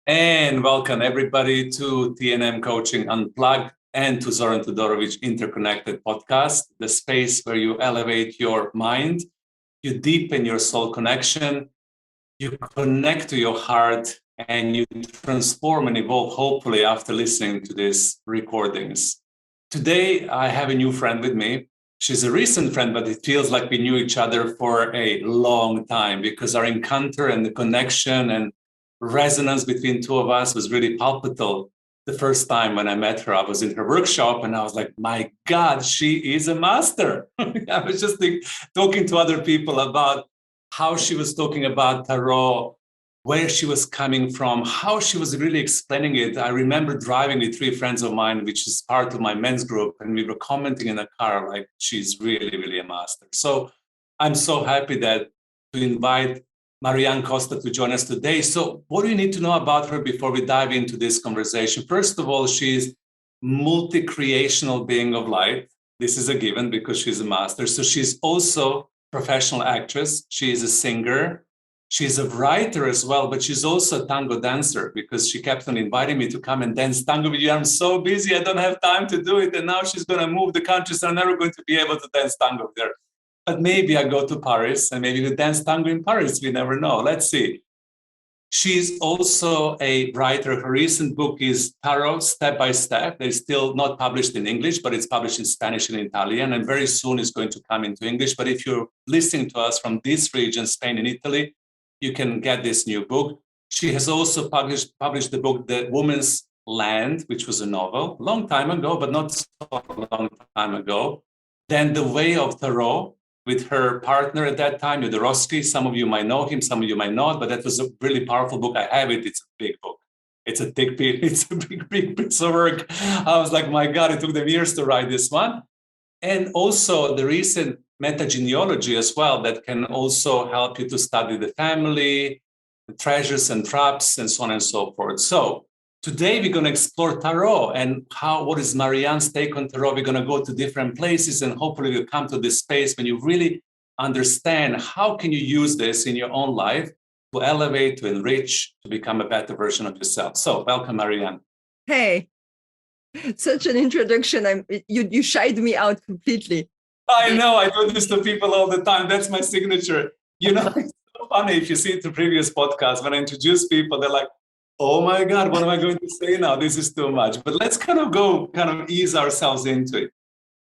And welcome everybody to TNM Coaching Unplugged and to Zoran Todorovic Interconnected Podcast, the space where you elevate your mind, you deepen your soul connection, you connect to your heart, and you transform and evolve, hopefully, after listening to these recordings. Today, I have a new friend with me. She's a recent friend, but it feels like we knew each other for a long time because our encounter and the connection and resonance between two of us was really palpable. The first time when I met her, I was in her workshop and I was like, my God, she is a master. I was just talking to other people about how she was talking about tarot, where she was coming from, how she was really explaining it. I remember driving with three friends of mine, which is part of my men's group, and we were commenting in the car like, she's really, really a master. So I'm so happy that to invite Marianne Costa to join us today. So what do you need to know about her before we dive into this conversation? First of all, she's multi-creational being of light. This is a given because she's a master. So she's also professional actress. She is a singer. She's a writer as well, but she's also a tango dancer because she kept on inviting me to come and dance tango with you. I'm so busy, I don't have time to do it. And now she's going to move the country, so I'm never going to be able to dance tango with her. But maybe I go to Paris and maybe we dance tango in Paris. We never know. Let's see. She's also a writer. Her recent book is Tarot Step by Step. It's still not published in English, but it's published in Spanish and Italian, and very soon it's going to come into English. But if you're listening to us from this region, Spain and Italy, you can get this new book. She has also published the book, The Woman's Land, which was a novel, a long time ago, but not so long time ago. Then The Way of Tarot, with her partner at that time, Jodorowsky. Some of you might know him, some of you might not, but that was a really powerful book. I have it. It's a big book. It's a big piece of work. I was like, my God, it took them years to write this one. And also the recent Metagenealogy as well, that can also help you to study the family, the treasures and traps, and so on and so forth. So today we're going to explore tarot and what is Marianne's take on tarot. We're going to go to different places and hopefully we'll come to this space when you really understand how can you use this in your own life to elevate, to enrich, to become a better version of yourself. So welcome, Marianne. Hey, such an introduction. You shied me out completely. I know, I do this to people all the time. That's my signature. You know, it's so funny if you see the previous podcast, when I introduce people, they're like, oh my God, what am I going to say now? This is too much. But let's kind of ease ourselves into it.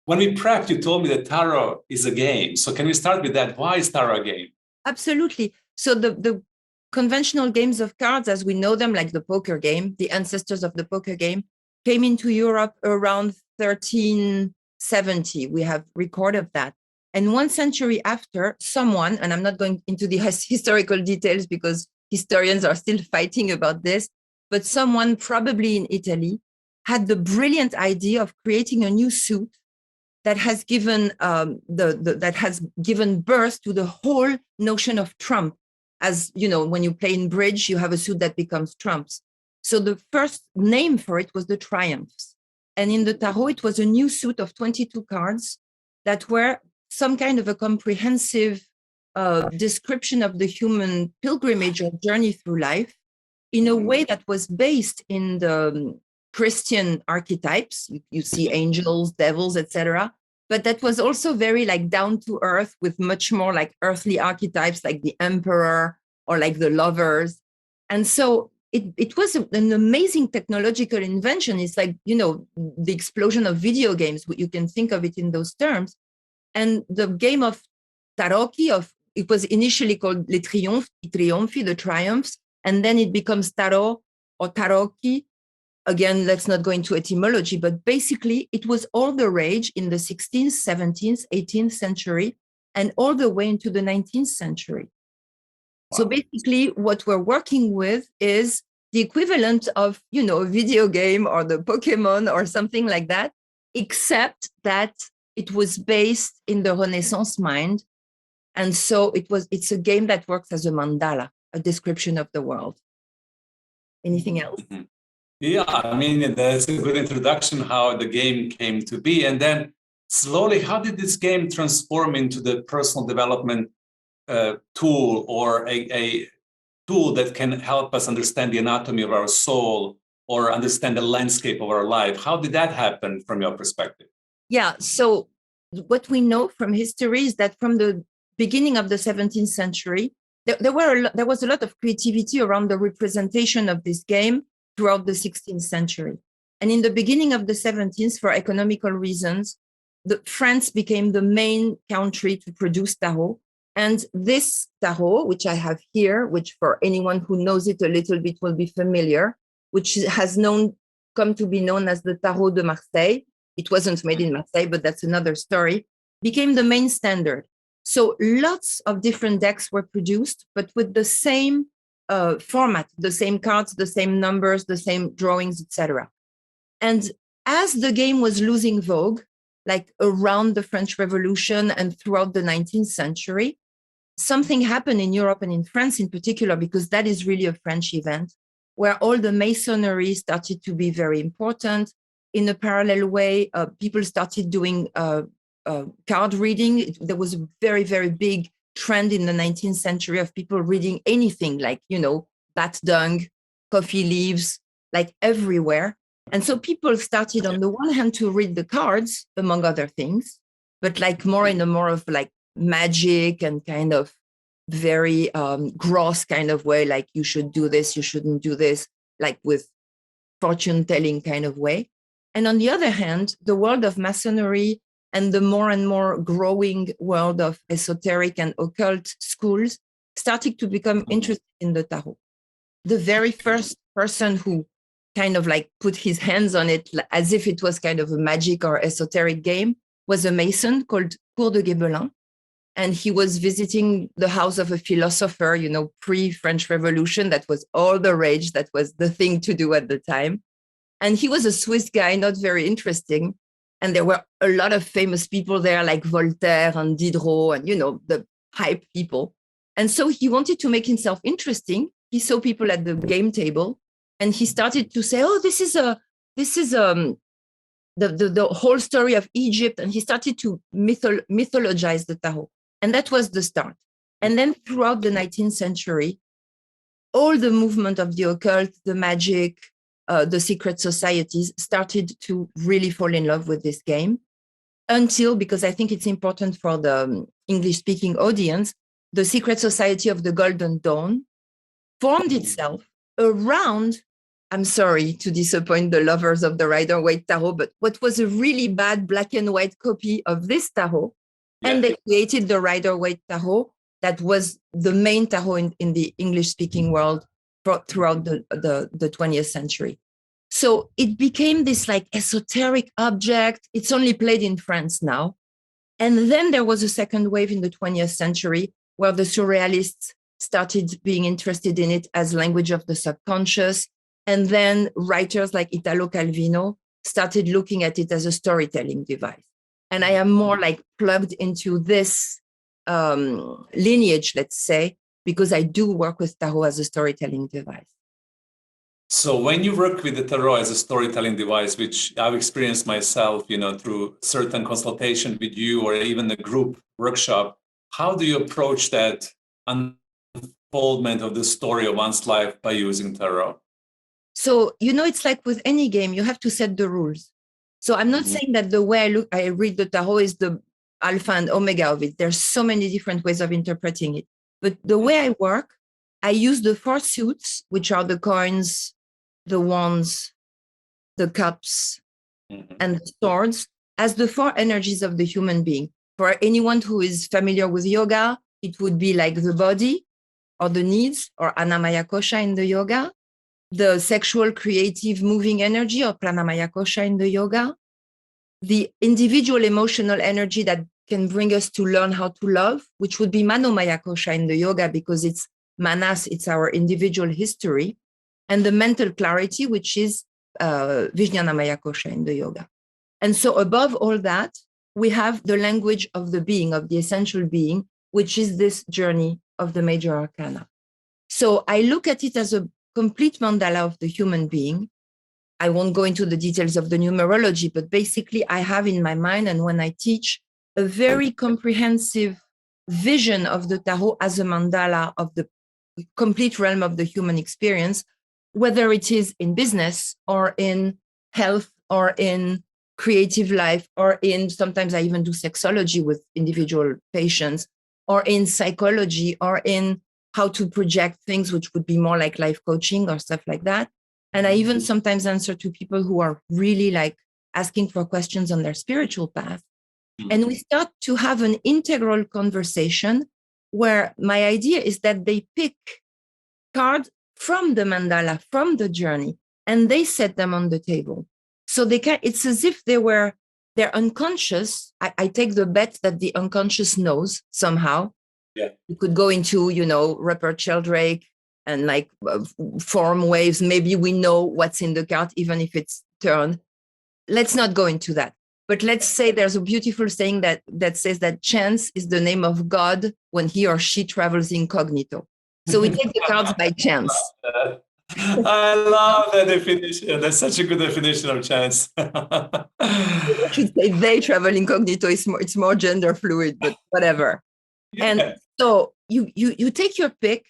When we prepped, you told me that tarot is a game. So can we start with that? Why is tarot a game? Absolutely. So the conventional games of cards, as we know them, like the poker game, the ancestors of the poker game, came into Europe around 1370. We have record of that. And 1 century after, someone, and I'm not going into the historical details because historians are still fighting about this, but someone probably in Italy had the brilliant idea of creating a new suit that has given that has given birth to the whole notion of trump. As you know, when you play in bridge, you have a suit that becomes trumps. So the first name for it was the triumphs. And in the tarot, it was a new suit of 22 cards that were some kind of a comprehensive description of the human pilgrimage or journey through life in a way that was based in the Christian archetypes. You see angels, devils, etc. But that was also very like down to earth with much more like earthly archetypes like the emperor or like the lovers. And so it was an amazing technological invention. It's like, you know, the explosion of video games. You can think of it in those terms. And the game of tarocchi, it was initially called les trionfi, the triumphs, and then it becomes tarot or tarocchi. Again, let's not go into etymology, but basically it was all the rage in the 16th, 17th, 18th century, and all the way into the 19th century. Wow. So basically what we're working with is the equivalent of, you know, a video game or the Pokemon or something like that, except that it was based in the Renaissance mind. And so it's a game that works as a mandala, a description of the world. Anything else? Yeah, I mean, that's a good introduction how the game came to be. And then slowly, how did this game transform into the personal development tool or a tool that can help us understand the anatomy of our soul or understand the landscape of our life. How did that happen from your perspective? Yeah. So what we know from history is that from the beginning of the 17th century, there was a lot of creativity around the representation of this game throughout the 16th century. And in the beginning of the 17th, for economical reasons, France became the main country to produce tarot. And this tarot, which I have here, which for anyone who knows it a little bit will be familiar, which has come to be known as the Tarot de Marseille. It wasn't made in Marseille, but that's another story, became the main standard. So lots of different decks were produced, but with the same format, the same cards, the same numbers, the same drawings, etc. And as the game was losing vogue, like around the French Revolution and throughout the 19th century, something happened in Europe and in France in particular, because that is really a French event, where all the masonry started to be very important. In a parallel way, people started doing card reading. There was a very, very big trend in the 19th century of people reading anything like, bat dung, coffee leaves, like everywhere. And so people started on the one hand to read the cards, among other things, but like more in a more of like magic and kind of very gross kind of way, like you should do this, you shouldn't do this, like with fortune telling kind of way. And on the other hand, the world of masonry and the more and more growing world of esoteric and occult schools started to become interested in the tarot. The very first person who kind of like put his hands on it as if it was kind of a magic or esoteric game was a Mason called Cour de Guébelin. And he was visiting the house of a philosopher, pre-French Revolution. That was all the rage. That was the thing to do at the time. And he was a Swiss guy, not very interesting. And there were a lot of famous people there, like Voltaire and Diderot and, the hype people. And so he wanted to make himself interesting. He saw people at the game table and he started to say, oh, this is the whole story of Egypt. And he started to mythologize the tarot. And that was the start. And then throughout the 19th century, all the movement of the occult, the magic, the secret societies started to really fall in love with this game until, because I think it's important for the English-speaking audience, the secret society of the Golden Dawn formed itself around, I'm sorry to disappoint the lovers of the Rider-Waite Tarot, but what was a really bad black and white copy of this tarot. Yeah. And they created the Rider-Waite Tarot that was the main tarot in the English-speaking world throughout the 20th century. So it became this like esoteric object. It's only played in France now. And then there was a second wave in the 20th century where the surrealists started being interested in it as language of the subconscious. And then writers like Italo Calvino started looking at it as a storytelling device. And I am more like plugged into this lineage, let's say, because I do work with tarot as a storytelling device. So when you work with the tarot as a storytelling device, which I've experienced myself, through certain consultation with you or even a group workshop, how do you approach that unfoldment of the story of one's life by using tarot? So, it's like with any game, you have to set the rules. So I'm not saying that the way I read the tarot is the alpha and omega of it. There's so many different ways of interpreting it. But the way I work, I use the four suits, which are the coins, the wands, the cups, and the swords, as the four energies of the human being. For anyone who is familiar with yoga, it would be like the body or the needs, or Annamaya Kosha in the yoga, the sexual, creative, moving energy, or Pranamaya Kosha in the yoga, the individual emotional energy that can bring us to learn how to love, which would be Manomaya Kosha in the yoga, because it's manas, it's our individual history, and the mental clarity, which is Vijnanamaya Kosha in the yoga. And so above all that, we have the language of the being, of the essential being, which is this journey of the major arcana. So I look at it as a complete mandala of the human being. I won't go into the details of the numerology, but basically I have in my mind, and when I teach, a very comprehensive vision of the tarot as a mandala of the complete realm of the human experience, whether it is in business or in health or in creative life, or in, sometimes I even do sexology with individual patients, or in psychology, or in how to project things, which would be more like life coaching or stuff like that. And I even sometimes answer to people who are really like asking for questions on their spiritual path. And we start to have an integral conversation where my idea is that they pick cards from the mandala, from the journey, and they set them on the table. So they can, it's as if they're unconscious. I take the bet that the unconscious knows somehow. Yeah. You could go into, Rupert Sheldrake and like form waves. Maybe we know what's in the card, even if it's turned. Let's not go into that. But let's say there's a beautiful saying that says that chance is the name of God when he or she travels incognito. So we take the cards by chance. I love that definition. That's such a good definition of chance. I should say they travel incognito. It's more gender fluid, but whatever. Yeah. And so you take your pick.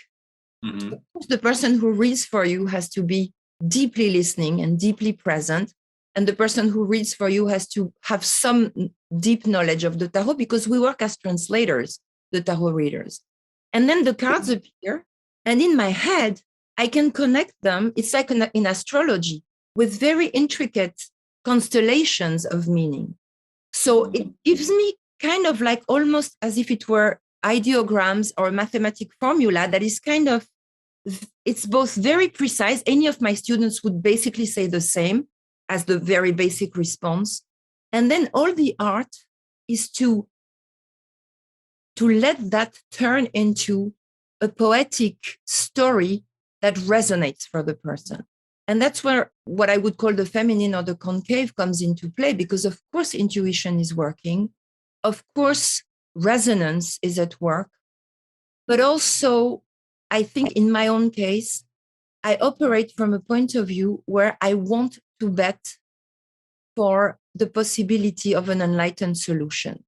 Mm-hmm. The person who reads for you has to be deeply listening and deeply present. And the person who reads for you has to have some deep knowledge of the tarot, because we work as translators, the tarot readers. And then the cards appear, and in my head, I can connect them. It's like in astrology, with very intricate constellations of meaning. So it gives me kind of like almost as if it were ideograms or a mathematic formula that is kind of, it's both very precise. Any of my students would basically say the same as the very basic response. And then all the art is to let that turn into a poetic story that resonates for the person. And that's where what I would call the feminine or the concave comes into play, because of course intuition is working. Of course, resonance is at work. But also, I think in my own case, I operate from a point of view where I want to bet for the possibility of an enlightened solution.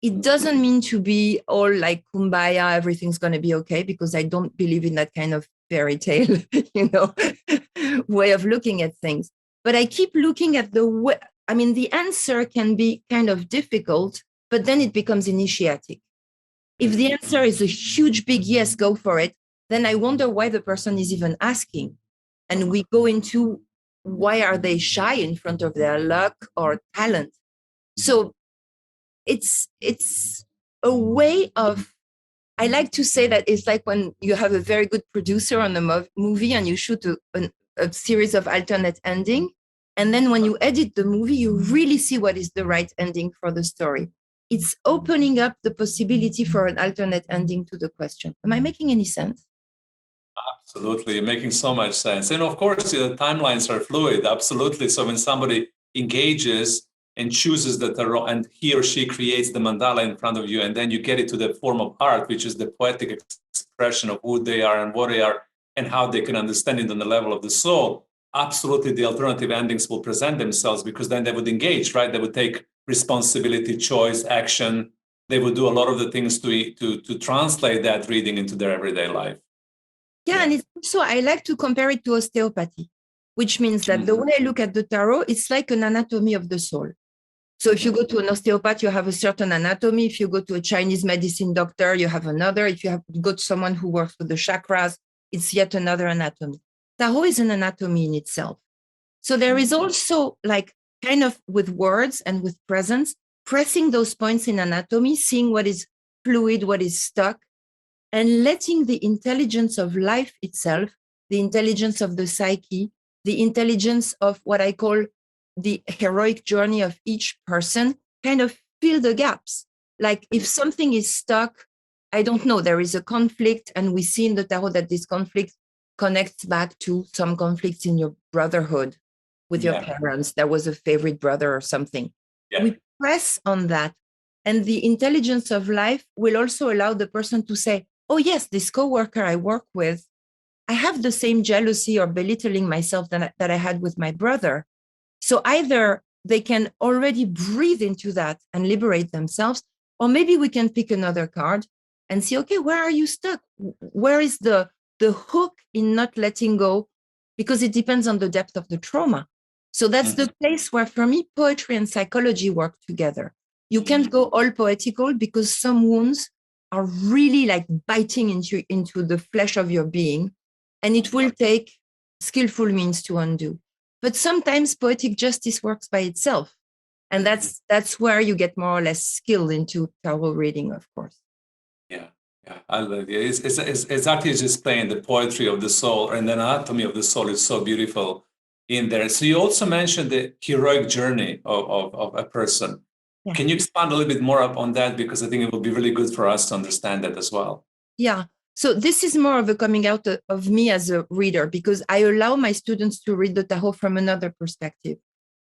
It doesn't mean to be all like kumbaya, everything's going to be okay, because I don't believe in that kind of fairy tale, way of looking at things. But I keep looking at the way, the answer can be kind of difficult, but then it becomes initiatic. If the answer is a huge, big yes, go for it, then I wonder why the person is even asking. And we go into why are they shy in front of their luck or talent? So it's a way of, I like to say that it's like when you have a very good producer on a movie and you shoot a series of alternate ending. And then when you edit the movie, you really see what is the right ending for the story. It's opening up the possibility for an alternate ending to the question. Am I making any sense? Absolutely. You're making so much sense. And of course, the timelines are fluid. Absolutely. So when somebody engages and chooses the tarot and he or she creates the mandala in front of you, and then you get it to the form of art, which is the poetic expression of who they are and what they are and how they can understand it on the level of the soul, absolutely the alternative endings will present themselves, because then they would engage, right? They would take responsibility, choice, action. They would do a lot of the things to translate that reading into their everyday life. Yeah, and it's also, I like to compare it to osteopathy, which means that the way I look at the tarot, it's like an anatomy of the soul. So if you go to an osteopath, you have a certain anatomy. If you go to a Chinese medicine doctor, you have another. If you go to someone who works with the chakras, it's yet another anatomy. Tarot is an anatomy in itself. So there is also like kind of with words and with presence, pressing those points in anatomy, seeing what is fluid, what is stuck, and letting the intelligence of life itself, the intelligence of the psyche, the intelligence of what I call the heroic journey of each person kind of fill the gaps. Like if something is stuck, I don't know, there is a conflict, and we see in the tarot that this conflict connects back to some conflicts in your brotherhood with your parents. There was a favorite brother or something. Yeah. We press on that, and the intelligence of life will also allow the person to say, oh yes, this coworker I work with, I have the same jealousy or belittling myself that I had with my brother. So either they can already breathe into that and liberate themselves, or maybe we can pick another card and see, okay, where are you stuck? Where is the hook in not letting go? Because it depends on the depth of the trauma. So that's the place where, for me, poetry and psychology work together. You can't go all poetical because some wounds are really like biting into the flesh of your being, and it will take skillful means to undo. But sometimes poetic justice works by itself. And that's where you get more or less skill into tarot reading, of course. Yeah, I love it. It's actually just playing the poetry of the soul and the anatomy of the soul is so beautiful in there. So you also mentioned the heroic journey of a person. Yeah. Can you expand a little bit more on that? Because I think it will be really good for us to understand that as well. Yeah. So this is more of a coming out of me as a reader, because I allow my students to read the tarot from another perspective.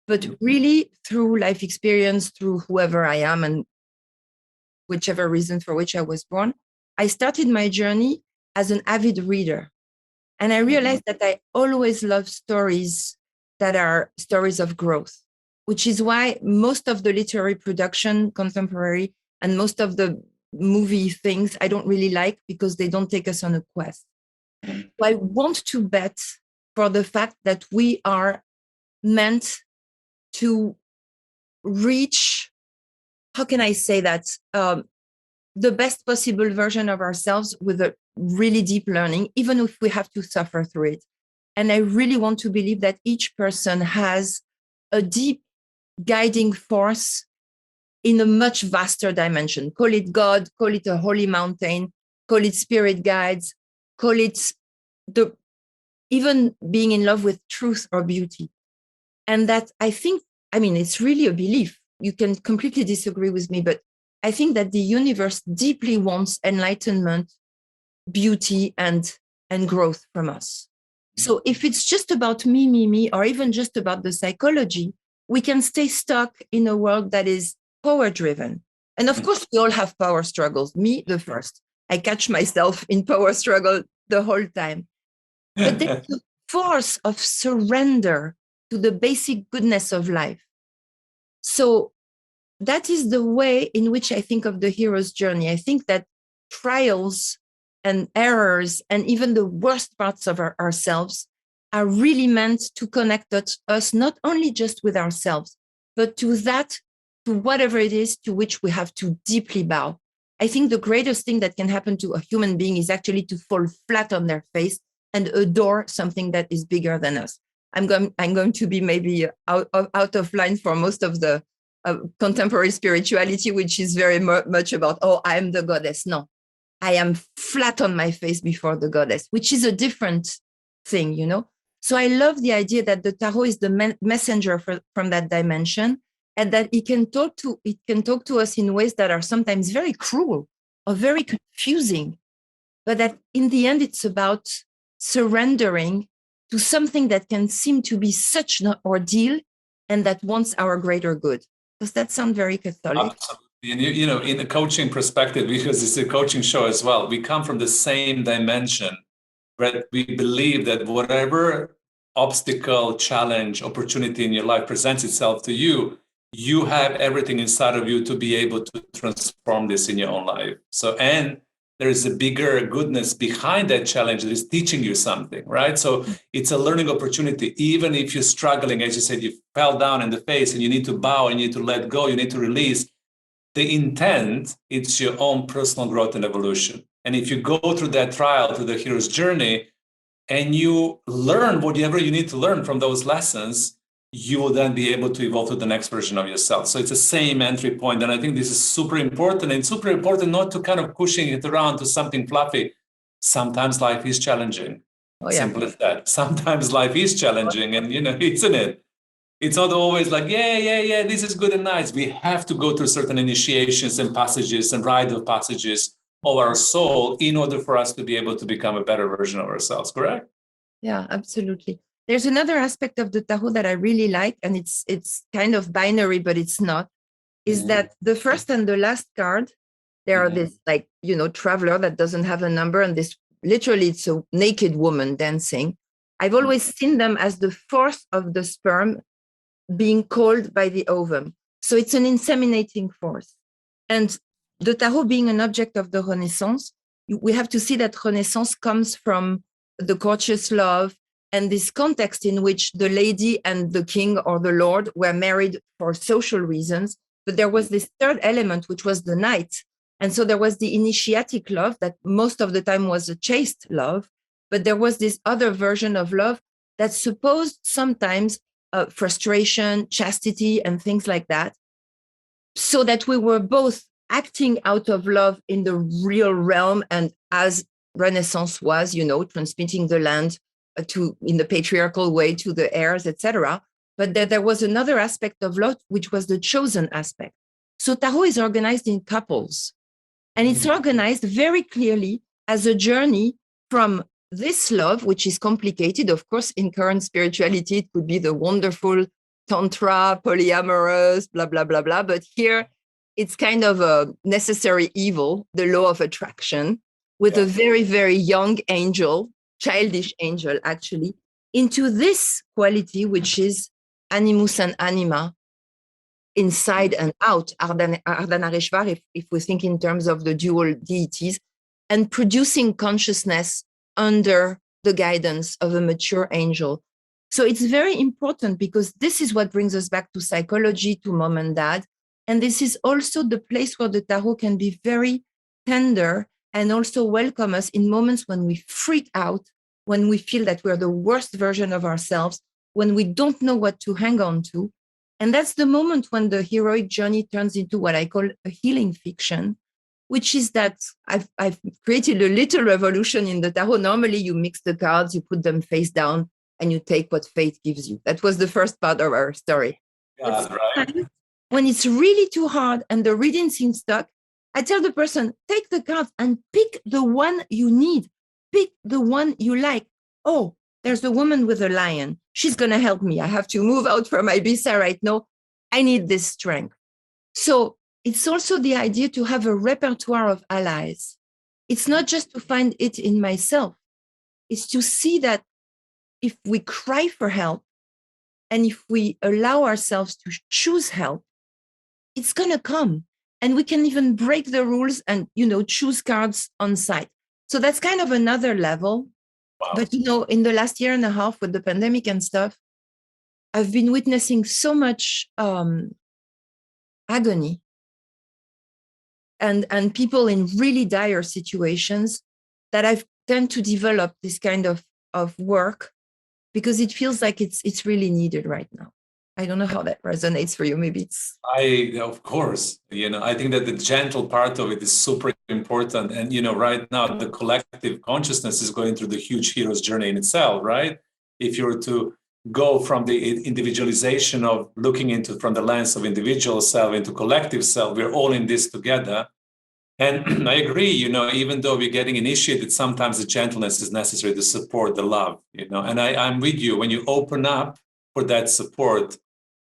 But really, through life experience, through whoever I am and whichever reason for which I was born, I started my journey as an avid reader. And I realized that I always love stories that are stories of growth, which is why most of the literary production, contemporary, and most of the movie things I don't really like, because they don't take us on a quest. So I want to bet for the fact that we are meant to reach, how can I say that, the best possible version of ourselves with a really deep learning, even if we have to suffer through it. And I really want to believe that each person has a deep guiding force in a much vaster dimension. Call it God, call it a holy mountain, call it spirit guides, call it even being in love with truth or beauty. And that it's really a belief. You can completely disagree with me, but I think that the universe deeply wants enlightenment, beauty, and growth from us. So if it's just about me, or even just about the psychology, we can stay stuck in a world that is power-driven. And of course, we all have power struggles. Me, the first. I catch myself in power struggle the whole time. But there's a force of surrender to the basic goodness of life. So that is the way in which I think of the hero's journey. I think that trials and errors and even the worst parts of ourselves are really meant to connect us not only just with ourselves, but to whatever it is to which we have to deeply bow. I think the greatest thing that can happen to a human being is actually to fall flat on their face and adore something that is bigger than us. I'm going to be maybe out of line for most of the contemporary spirituality, which is very much about, I am the goddess. No, I am flat on my face before the goddess, which is a different thing, So I love the idea that the tarot is the messenger from that dimension, and that it can talk to us in ways that are sometimes very cruel or very confusing, but that in the end, it's about surrendering to something that can seem to be such an ordeal and that wants our greater good. Does that sound very Catholic? Absolutely. And in the coaching perspective, because it's a coaching show as well, we come from the same dimension, where we believe that whatever obstacle, challenge, opportunity in your life presents itself to you, you have everything inside of you to be able to transform this in your own life. So, and there is a bigger goodness behind that challenge that is teaching you something, right? So it's a learning opportunity. Even if you're struggling, as you said, you fell down in the face and you need to bow, and you need to let go, you need to release. The intent, it's your own personal growth and evolution. And if you go through that trial, through the hero's journey, and you learn whatever you need to learn from those lessons, you will then be able to evolve to the next version of yourself. So it's the same entry point. And I think this is super important, and super important not to kind of pushing it around to something fluffy. Sometimes life is challenging. Simple as that. Sometimes life is challenging, and isn't it? It's not always like, yeah, this is good and nice. We have to go through certain initiations and passages and rite of passages of our soul in order for us to be able to become a better version of ourselves, correct? Yeah, absolutely. There's another aspect of the tarot that I really like, and it's kind of binary, but it's not, is that the first and the last card, there are this traveler that doesn't have a number, and this literally it's a naked woman dancing. I've always seen them as the force of the sperm being called by the ovum. So it's an inseminating force. And the tarot being an object of the Renaissance, we have to see that Renaissance comes from the courteous love and this context in which the lady and the king or the lord were married for social reasons. But there was this third element, which was the knight. And so there was the initiatic love that most of the time was a chaste love. But there was this other version of love that supposed sometimes frustration, chastity, and things like that. So that we were both acting out of love in the real realm, and as Renaissance was, transmitting the land in the patriarchal way to the heirs, etc. But there was another aspect of love, which was the chosen aspect. So tarot is organized in couples, and it's organized very clearly as a journey from this love, which is complicated. Of course, in current spirituality, it could be the wonderful tantra, polyamorous, blah, blah, blah, blah. But here, it's kind of a necessary evil, the law of attraction, with a very, very young angel, childish angel, actually, into this quality, which is animus and anima, inside and out, Ardhanarishvar, if we think in terms of the dual deities, and producing consciousness under the guidance of a mature angel. So it's very important because this is what brings us back to psychology, to mom and dad. And this is also the place where the tarot can be very tender and also welcome us in moments when we freak out, when we feel that we're the worst version of ourselves, when we don't know what to hang on to. And that's the moment when the heroic journey turns into what I call a healing fiction, which is that I've created a little revolution in the tarot. Normally, you mix the cards, you put them face down, and you take what fate gives you. That was the first part of our story. Right. When it's really too hard and the reading seems stuck, I tell the person, take the cards and pick the one you need. Pick the one you like. Oh, there's a woman with a lion. She's going to help me. I have to move out from Ibiza right now. I need this strength. So it's also the idea to have a repertoire of allies. It's not just to find it in myself. It's to see that if we cry for help and if we allow ourselves to choose help, it's going to come. And we can even break the rules and, choose cards on site. So that's kind of another level. Wow. But, in the last year and a half with the pandemic and stuff, I've been witnessing so much agony and people in really dire situations that I've tend to develop this kind of work because it feels like it's really needed right now. I don't know how that resonates for you. Maybe it's... Of course, I think that the gentle part of it is super important. And, right now, the collective consciousness is going through the huge hero's journey in itself, right? If you were to go from the individualization of looking from the lens of individual self into collective self, we're all in this together. And I agree, even though we're getting initiated, sometimes the gentleness is necessary to support the love, and I'm with you. When you open up for that support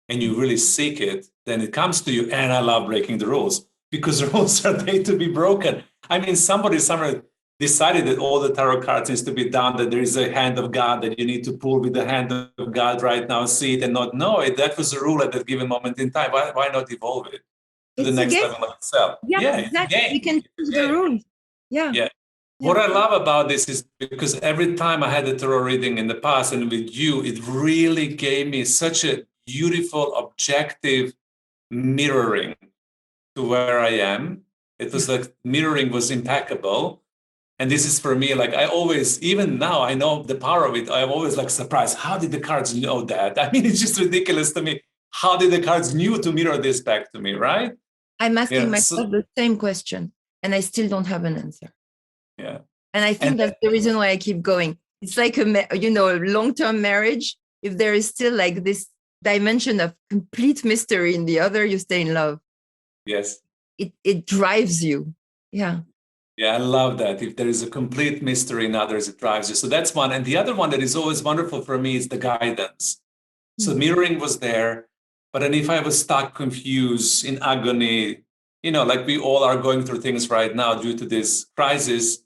and you really seek it, then it comes to you. And I love breaking the rules because the rules are made to be broken. I mean, somebody somewhere decided that all the tarot cards needs to be done, that there is a hand of God that you need to pull with the hand of God right now, see it and not know it. That was the rule at that given moment in time. Why not evolve it to the next level of itself? Yeah, exactly. We can choose the rules. Yeah. What I love about this is because every time I had a tarot reading in the past and with you, it really gave me such a beautiful, objective mirroring to where I am. It was like mirroring was impeccable. And this is for me, like I always, even now, I know the power of it. I'm always like surprised. How did the cards know that? I mean, it's just ridiculous to me. How did the cards knew to mirror this back to me, right? I'm asking myself the same question and I still don't have an answer. Yeah. And I think that's the reason why I keep going. It's like a long-term marriage. If there is still like this dimension of complete mystery in the other, you stay in love. Yes. It drives you. Yeah. Yeah, I love that. If there is a complete mystery in others, it drives you. So that's one. And the other one that is always wonderful for me is the guidance. So mirroring was there. But then if I was stuck, confused, in agony, like we all are going through things right now due to this crisis,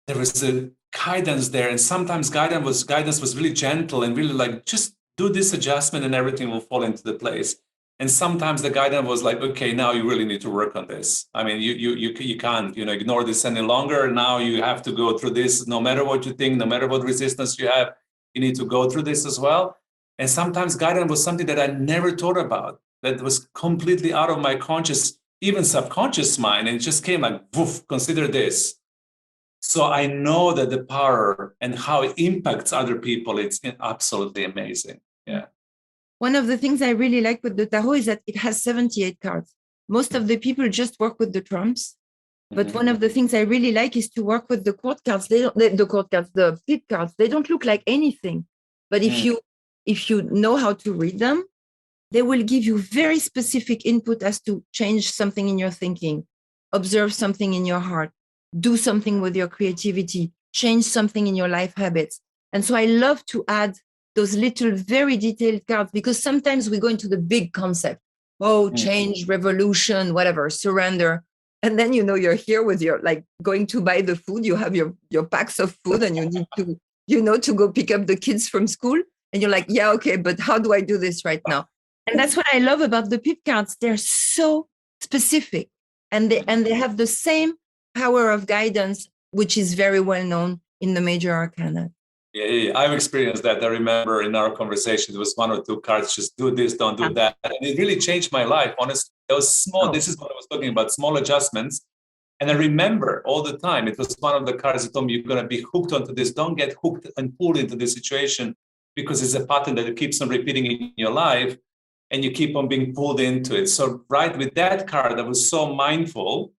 there was a guidance there. And sometimes guidance was really gentle and really like, just do this adjustment and everything will fall into the place. And sometimes the guidance was like, okay, now you really need to work on this. I mean, you can't, ignore this any longer. Now you have to go through this, no matter what you think, no matter what resistance you have, you need to go through this as well. And sometimes guidance was something that I never thought about, that was completely out of my conscious, even subconscious mind. And it just came like, woof, consider this. So I know that the power and how it impacts other people, it's absolutely amazing. Yeah. One of the things I really like with the tarot is that it has 78 cards. Most of the people just work with the trumps. But one of the things I really like is to work with the court cards. The pip cards, they don't look like anything. But if you know how to read them, they will give you very specific input as to change something in your thinking, observe something in your heart, do something with your creativity, change something in your life habits. And so I love to add those little, very detailed cards, because sometimes we go into the big concept. Oh, change, revolution, whatever, surrender. And then, you're here with your, like, going to buy the food. You have your packs of food and you need to, to go pick up the kids from school. And you're like, yeah, okay, but how do I do this right now? And that's what I love about the pip cards. They're so specific, and they have the same power of guidance, which is very well known in the major arcana. Yeah, I've experienced that. I remember in our conversation, there was one or two cards, just do this, don't do that. And it really changed my life, honestly. Those small, this is what I was talking about, small adjustments. And I remember all the time, it was one of the cards that told me, you're going to be hooked onto this. Don't get hooked and pulled into this situation, because it's a pattern that keeps on repeating in your life and you keep on being pulled into it. So right with that card, I was so mindful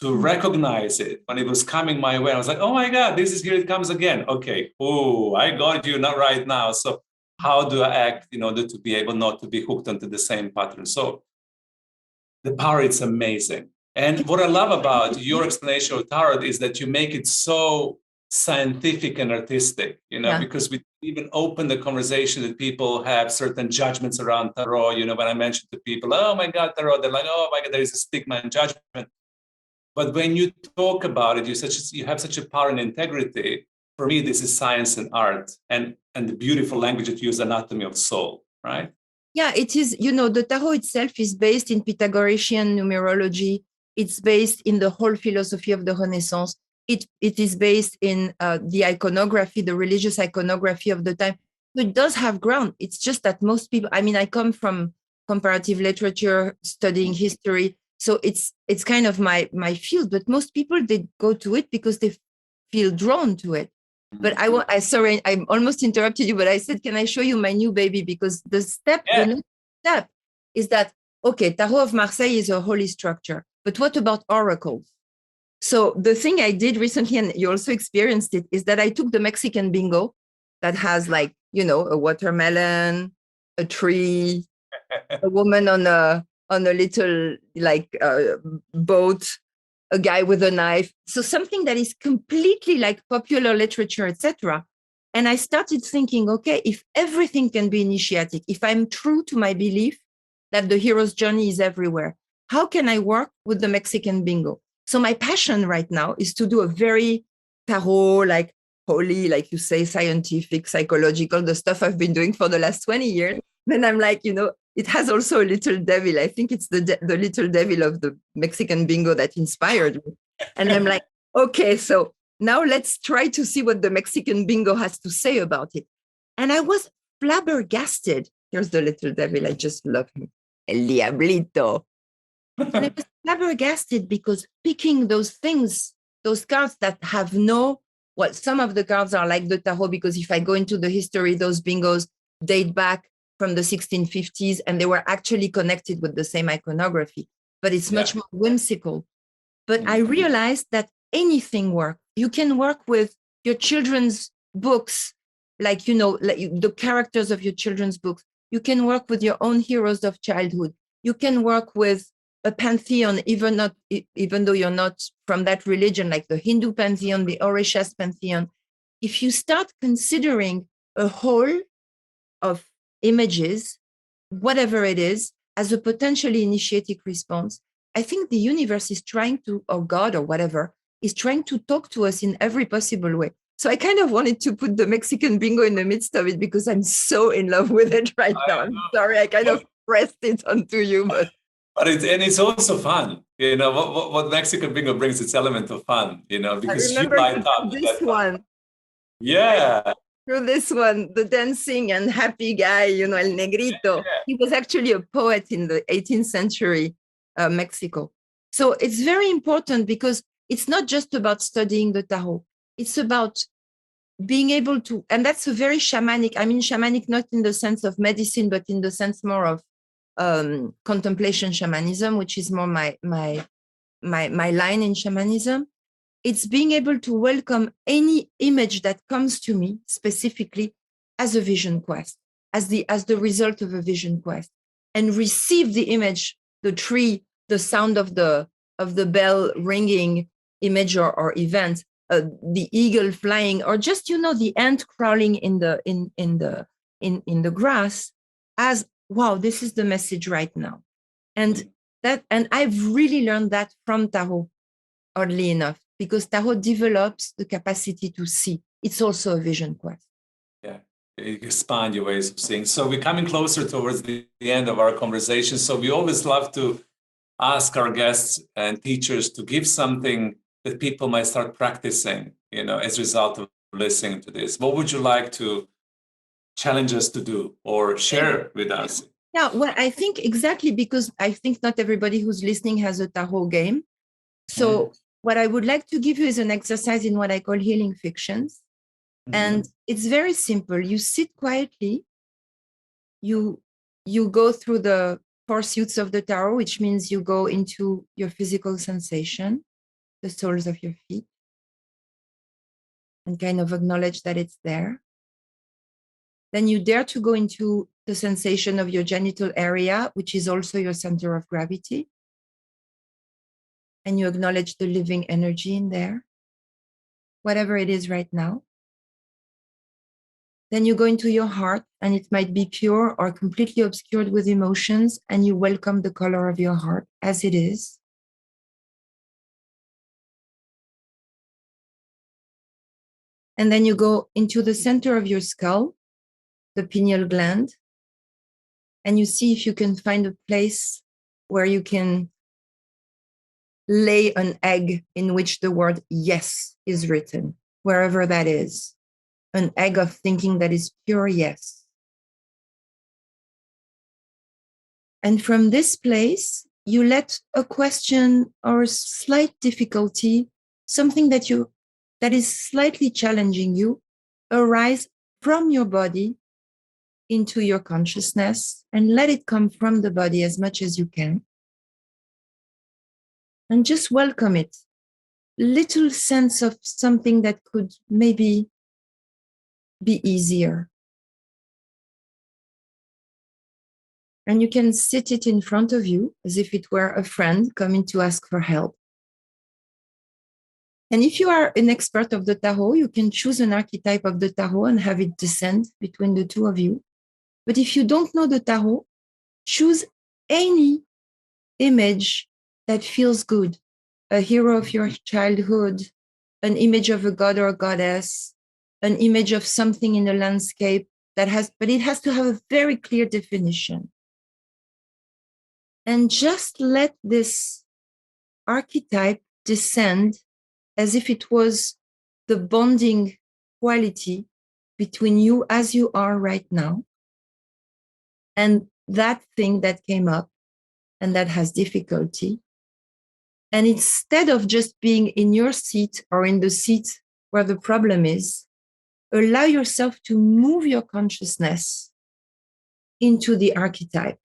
to recognize it when it was coming my way. I was like, oh my God, here it comes again. Okay, I got you, not right now. So how do I act in order to be able not to be hooked onto the same pattern? So the power, it's amazing. And what I love about your explanation of tarot is that you make it so scientific and artistic, because we even open the conversation that people have certain judgments around tarot. When I mentioned to people, oh my God, tarot, they're like, oh my God, there is a stigma and judgment. But when you talk about it, you have such a power and integrity. For me, this is science and art, and the beautiful language that you use, anatomy of soul, right? Yeah, it is. The tarot itself is based in Pythagorean numerology. It's based in the whole philosophy of the Renaissance. It is based in the iconography, the religious iconography of the time. It does have ground. It's just that most people, I come from comparative literature, studying history. So it's kind of my field, but most people, they go to it because they feel drawn to it. But sorry, I almost interrupted you, but I said, can I show you my new baby? Because the next step is that, okay, Tarot of Marseille is a holy structure, but what about oracles? So the thing I did recently, and you also experienced it, is that I took the Mexican bingo that has a watermelon, a tree, a woman on a little boat, a guy with a knife. So something that is completely like popular literature, etc. And I started thinking, okay, if everything can be initiatic, if I'm true to my belief that the hero's journey is everywhere, how can I work with the Mexican bingo? So my passion right now is to do a very tarot, like holy, like you say, scientific, psychological, the stuff I've been doing for the last 20 years. Then I'm like, it has also a little devil. I think it's the little devil of the Mexican bingo that inspired me. And I'm like, okay, so now let's try to see what the Mexican bingo has to say about it. And I was flabbergasted. Here's the little devil. I just love him. El Diablito. And I was flabbergasted because picking those things, those cards that have some of the cards are like the tarot, because if I go into the history, those bingos date back from the 1650s, and they were actually connected with the same iconography, but it's much more whimsical. But I realized that anything works. You can work with your children's books, like the characters of your children's books. You can work with your own heroes of childhood. You can work with a pantheon, even though you're not from that religion, like the Hindu pantheon, the Orishas pantheon. If you start considering a whole of images, whatever it is, as a potentially initiatic response, I think the universe is trying to, or God or whatever, is trying to talk to us in every possible way. So I kind of wanted to put the Mexican bingo in the midst of it because I'm so in love with it right now. I'm sorry, I kind of pressed it onto you, but it's also fun. What Mexican bingo brings its element of fun, I because you remember light you up through at this that time. one. Yeah. Through this one, the dancing and happy guy, El Negrito. He was actually a poet in the 18th century Mexico. So it's very important because it's not just about studying the tarot. It's about being able to, and that's a very shamanic, shamanic not in the sense of medicine, but in the sense more of contemplation shamanism, which is more my line in shamanism. It's being able to welcome any image that comes to me specifically as a vision quest, as the result of a vision quest, and receive the image, the tree, the sound of the bell ringing image or event, the eagle flying, or just the ant crawling in the grass, as wow, this is the message right now, and I've really learned that from tarot, oddly enough, because tarot develops the capacity to see. It's also a vision quest. Yeah, you expand your ways of seeing. So we're coming closer towards the end of our conversation. So we always love to ask our guests and teachers to give something that people might start practicing, as a result of listening to this. What would you like to challenge us to do or share with us? Yeah, well, I think exactly because I think not everybody who's listening has a tarot game. So what I would like to give you is an exercise in what I call healing fictions. And it's very simple. You sit quietly. You go through the 4 suits of the tarot, which means you go into your physical sensation, the soles of your feet, and kind of acknowledge that it's there. Then you dare to go into the sensation of your genital area, which is also your center of gravity. And you acknowledge the living energy in there, whatever it is right now. Then you go into your heart, and it might be pure or completely obscured with emotions, and you welcome the color of your heart as it is. And then you go into the center of your skull, the pineal gland, and you see if you can find a place where you can lay an egg in which the word yes is written, wherever that is. An egg of thinking that is pure yes. And from this place, you let a question or a slight difficulty, something that is slightly challenging you, arise from your body into your consciousness, and let it come from the body as much as you can. And just welcome it. Little sense of something that could maybe be easier. And you can sit it in front of you as if it were a friend coming to ask for help. And if you are an expert of the tarot, you can choose an archetype of the tarot and have it descend between the two of you. But if you don't know the tarot, choose any image that feels good. A hero of your childhood, an image of a god or a goddess, an image of something in a landscape but it has to have a very clear definition. And just let this archetype descend as if it was the bonding quality between you as you are right now and that thing that came up and that has difficulty. And instead of just being in your seat or in the seat where the problem is, allow yourself to move your consciousness into the archetype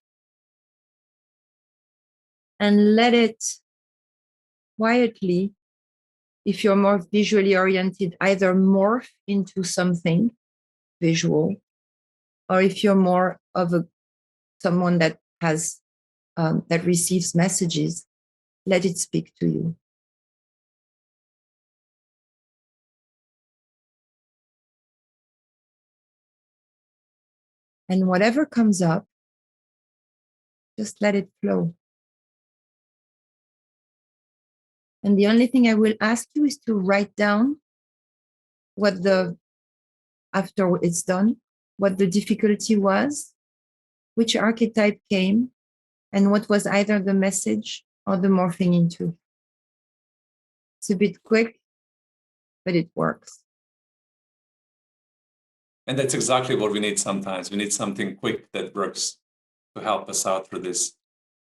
and let it quietly, if you're more visually oriented, either morph into something visual, or if you're more of someone that has that receives messages, let it speak to you. And whatever comes up, just let it flow. And the only thing I will ask you is to write down after it's done, what the difficulty was, which archetype came and what was either the message or the morphing into. It's a bit quick, but it works. And that's exactly what we need sometimes. We need something quick that works to help us out through this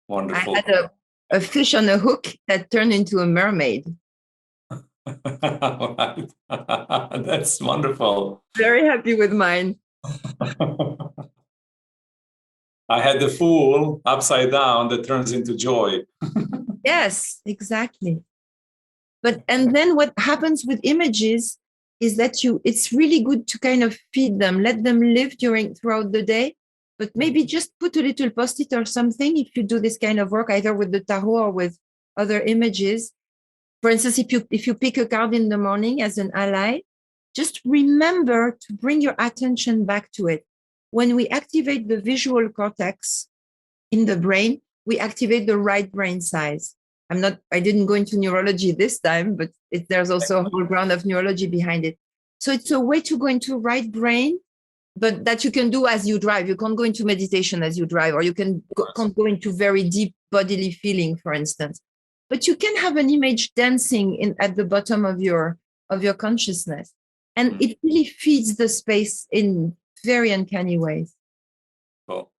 wonderful. I had a fish on a hook that turned into a mermaid. Right. That's wonderful. Very happy with mine. I had the fool upside down that turns into joy. Yes, exactly. And then what happens with images is that it's really good to kind of feed them, let them live throughout the day, but maybe just put a little post-it or something if you do this kind of work, either with the tarot or with other images. For instance, if you pick a card in the morning as an ally, just remember to bring your attention back to it. When we activate the visual cortex in the brain, we activate the right brain size. I didn't go into neurology this time, but there's also a whole ground of neurology behind it. So it's a way to go into right brain, but that you can do as you drive. You can't go into meditation as you drive, or you can't go into very deep bodily feeling, for instance. But you can have an image dancing at the bottom of your consciousness. And it really feeds the space in very uncanny ways. Cool.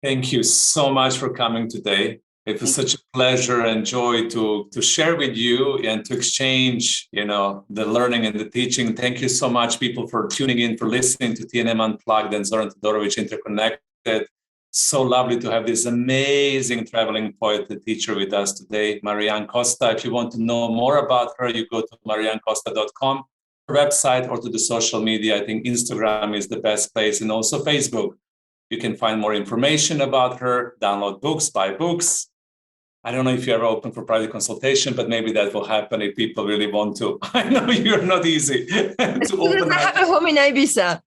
Thank you so much for coming today. It was such a pleasure and joy to share with you and to exchange, the learning and the teaching. Thank you so much, people, for tuning in, for listening to TNM Unplugged and Zoran Todorovic Interconnected. So lovely to have this amazing traveling poet and teacher with us today, Marianne Costa. If you want to know more about her, you go to mariannecosta.com, her website, or to the social media. I think Instagram is the best place, and also Facebook. You can find more information about her, download books, buy books. I don't know if you're ever open for private consultation, but maybe that will happen if people really want to. I know you're not easy to open. I have a home in Ibiza.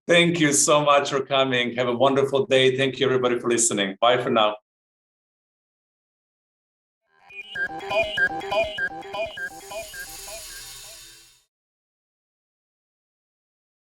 Thank you so much for coming. Have a wonderful day. Thank you, everybody, for listening. Bye for now.